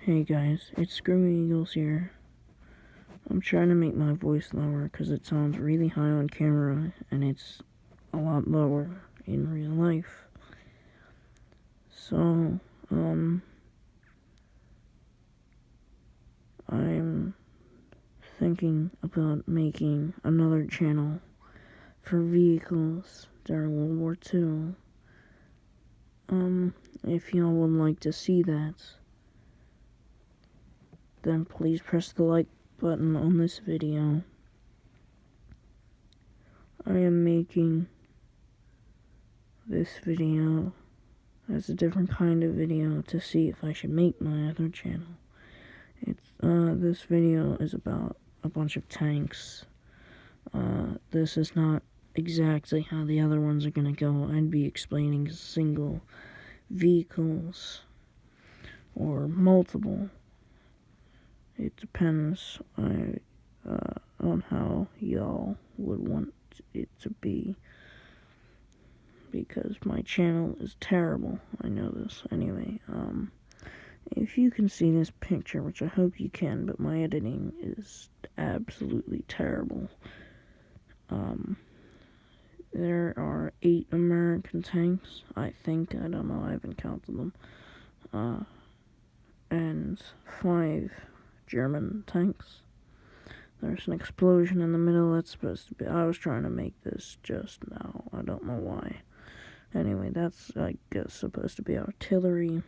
Hey guys, it's Screwy Eagles here. I'm trying to make my voice lower because it sounds really high on camera and it's a lot lower in real life. So, I'm thinking about making another channel for vehicles during World War II. If y'all would like to see that, then please press the like button on this video. I am making this video as a different kind of video to see if I should make my other channel. This video is about a bunch of tanks. This is not exactly how the other ones are gonna go. I'd be explaining single vehicles or multiple. It depends on how y'all would want it to be, because my channel is terrible. I know this. Anyway, if you can see this picture, which I hope you can, but my editing is absolutely terrible. There are 8 American tanks, I think. I don't know, I haven't counted them. And 5 German tanks. There's an explosion in the middle. That's supposed to be... I was trying to make this just now. I don't know why. Anyway, that's, I guess, supposed to be artillery.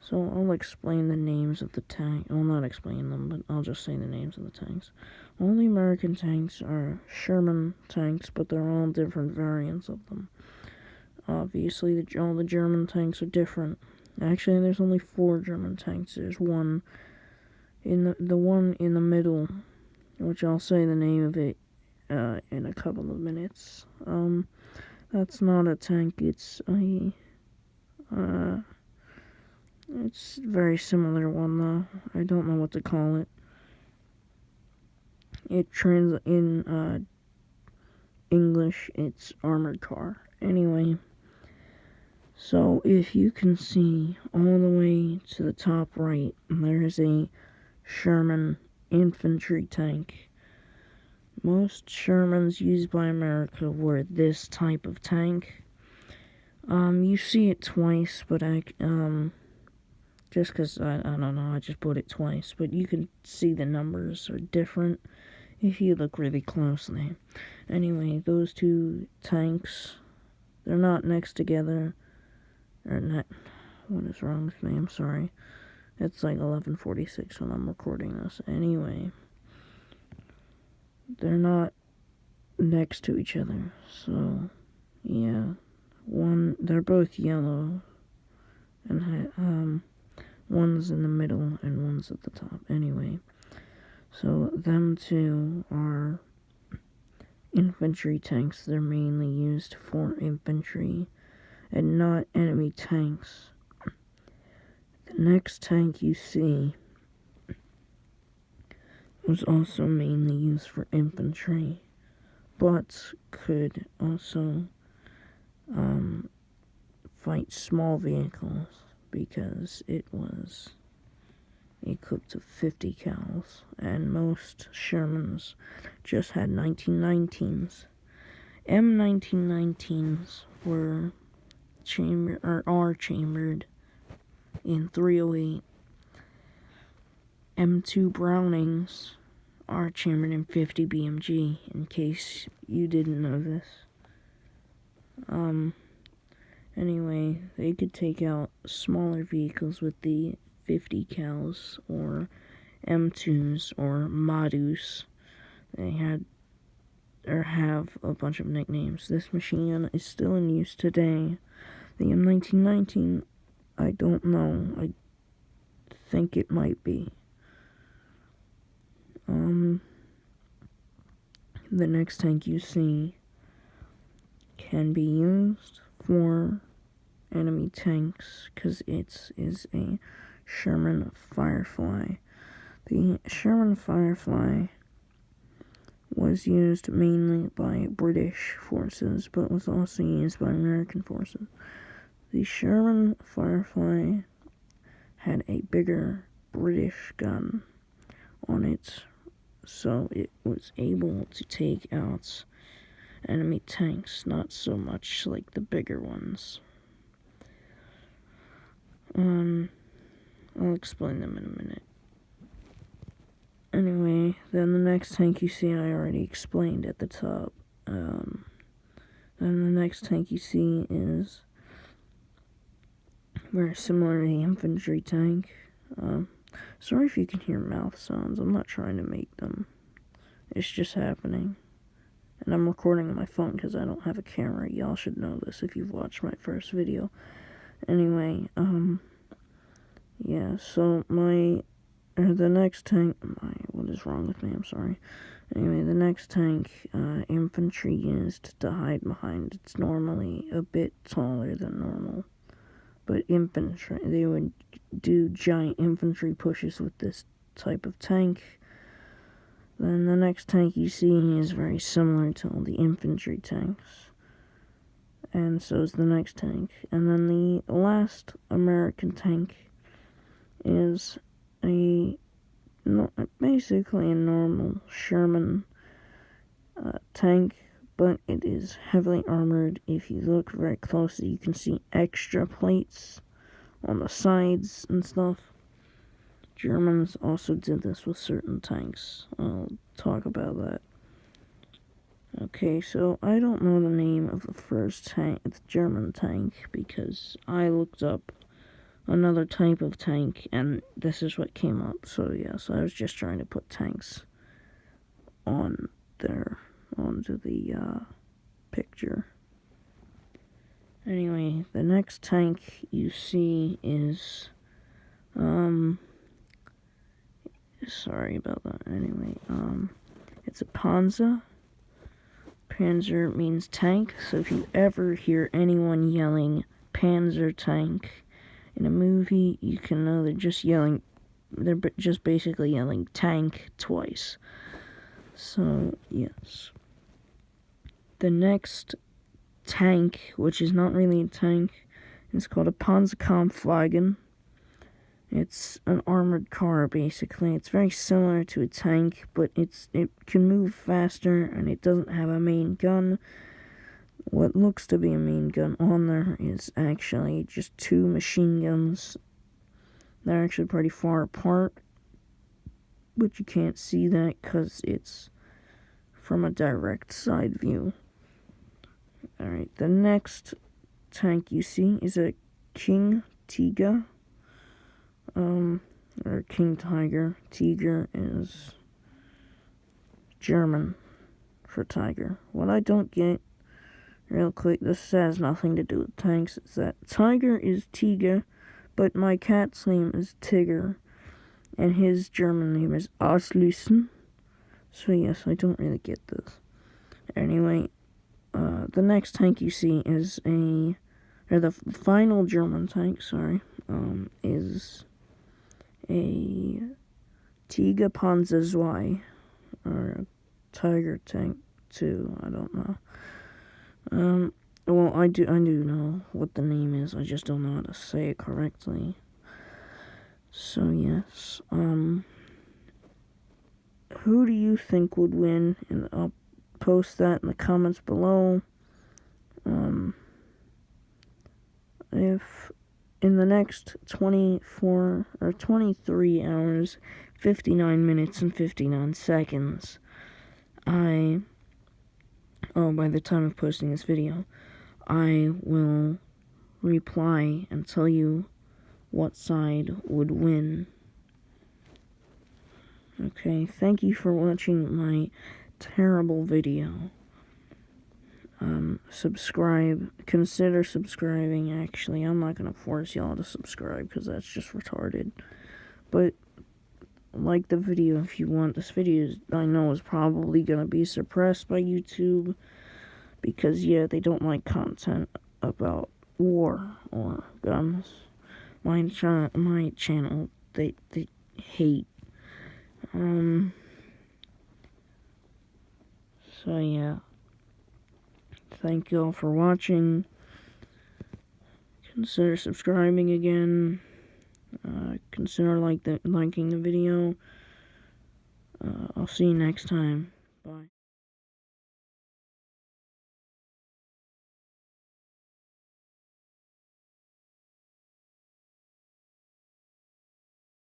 So I'll explain the names of the tank. I'll not explain them, but I'll just say the names of the tanks. All the American tanks are Sherman tanks, but they're all different variants of them. Obviously, all the German tanks are different. Actually, there's only 4 German tanks. There's one in the one in the middle, which I'll say the name of it in a couple of minutes. That's not a tank. It's a it's a very similar one, though. I don't know what to call it. In English, it's armored car. Anyway, so if you can see all the way to the top right, there is a Sherman infantry tank. Most Shermans used by America were this type of tank. You see it twice, but just because, I don't know, I just put it twice, but you can see the numbers are different if you look really closely. Anyway, those 2 tanks, they're not next together, or not. What is wrong with me? I'm sorry. It's like 11:46 when I'm recording this. Anyway, they're not next to each other, so, yeah. They're both yellow, and one's in the middle and one's at the top. Anyway, so them 2 are infantry tanks. They're mainly used for infantry and not enemy tanks. The next tank you see was also mainly used for infantry, but could also fight small vehicles because it was equipped with 50 cals, and most Shermans just had 1919s. M1919s are chambered in .308. M2 Brownings are chambered in 50 BMG, in case you didn't know this. Anyway, they could take out smaller vehicles with the 50 cals, or M2s, or Madus. They had, or have, a bunch of nicknames. This machine gun is still in use today. The M1919, I don't know. I think it might be. The next tank you see can be used for enemy tanks because it is a Sherman Firefly. The Sherman Firefly was used mainly by British forces, but was also used by American forces. The Sherman Firefly had a bigger British gun on it, so it was able to take out enemy tanks, not so much like the bigger ones. I'll explain them in a minute. Anyway, then the next tank you see I already explained at the top. Then the next tank you see is very similar to the infantry tank. Sorry if you can hear mouth sounds. I'm not trying to make them. It's just happening. And I'm recording on my phone because I don't have a camera. Y'all should know this if you've watched my first video. Anyway, yeah, so the next tank, what is wrong with me? I'm sorry. Anyway, the next tank, infantry used to hide behind. It's normally a bit taller than normal. But infantry, they would do giant infantry pushes with this type of tank. Then the next tank you see is very similar to all the infantry tanks. And so is the next tank. And then the last American tank is basically a normal Sherman tank, but it is heavily armored. If you look very closely, you can see extra plates on the sides and stuff. Germans also did this with certain tanks. I'll talk about that. Okay, so I don't know the name of the first tank, the German tank, because I looked up another type of tank, and this is what came up. So yes, I was just trying to put tanks on there, onto the picture. Anyway, the next tank you see is, sorry about that. Anyway, it's a Panzer. Panzer means tank, so if you ever hear anyone yelling Panzer Tank in a movie, you can know they're just basically yelling tank twice. So, yes. The next tank, which is not really a tank, is called a Panzerkampfwagen. It's an armored car, basically. It's very similar to a tank, but it can move faster, and it doesn't have a main gun. What looks to be a main gun on there is actually just two machine guns. They're actually pretty far apart, but you can't see that because it's from a direct side view. Alright, the next tank you see is a King Tiger. Or King Tiger. Tiger is German for tiger. What I don't get, real quick, this has nothing to do with tanks, is that Tiger is Tiger, but my cat's name is Tigger, and his German name is Auslösen. So yes, I don't really get this. Anyway, the next tank you see is the final German tank, is a Tiger Panzer II, or a Tiger Tank 2, I don't know. Well, I do know what the name is, I just don't know how to say it correctly. So, yes, who do you think would win? And I'll post that in the comments below. If in the next 24 or 23 hours, 59 minutes and 59 seconds, by the time of posting this video, I will reply and tell you what side would win. Okay, thank you for watching my terrible video. Subscribe. Consider subscribing, actually. I'm not gonna force y'all to subscribe, because that's just retarded. But, like the video if you want. This video, I know, is probably gonna be suppressed by YouTube, because, yeah, they don't like content about war or guns. My channel, they hate. So, yeah. Thank you all for watching. Consider subscribing again. consider liking the video. I'll see you next time. Bye.